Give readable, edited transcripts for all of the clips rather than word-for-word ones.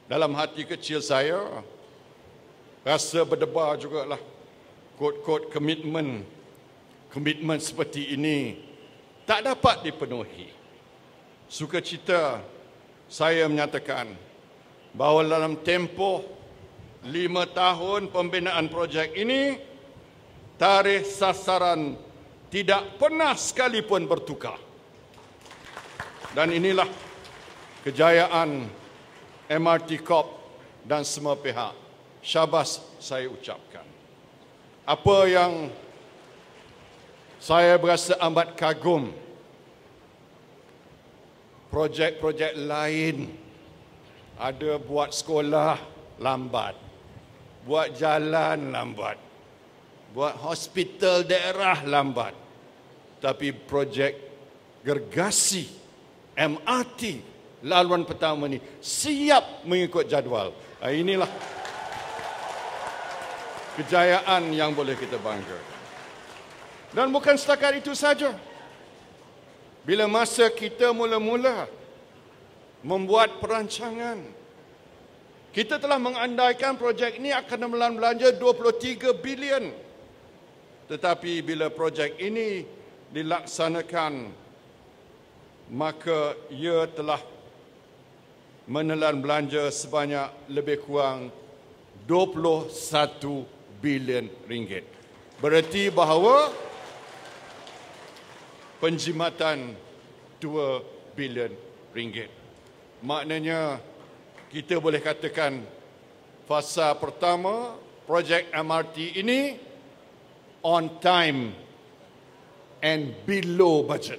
dalam hati kecil saya rasa berdebar jugalah. Kod-kod komitmen seperti ini tak dapat dipenuhi. Sukacita saya menyatakan bahawa dalam tempoh 5 tahun pembinaan projek ini, tarikh sasaran tidak pernah sekalipun bertukar. Dan inilah kejayaan MRT Corp dan semua pihak. Syabas saya ucapkan. Apa yang saya berasa amat kagum, projek-projek lain ada buat sekolah lambat, buat jalan lambat, buat hospital daerah lambat. Tapi projek gergasi MRT laluan pertama ini siap mengikut jadual. Inilah kejayaan yang boleh kita bangga. Dan bukan setakat itu saja. Bila masa kita mula-mula membuat perancangan, kita telah mengandaikan projek ini akan menelan belanja 23 bilion. Tetapi bila projek ini dilaksanakan, maka ia telah menelan belanja sebanyak lebih kurang 21 bilion ringgit. Berarti bahawa penjimatan 2 bilion ringgit. Maknanya kita boleh katakan fasa pertama projek MRT ini on time and below budget.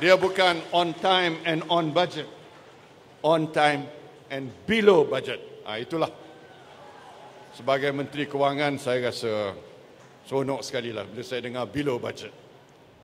Dia bukan on time and on budget. On time and below budget. Itulah. Sebagai Menteri Kewangan, saya rasa seronok sekali lah bila saya dengar below budget.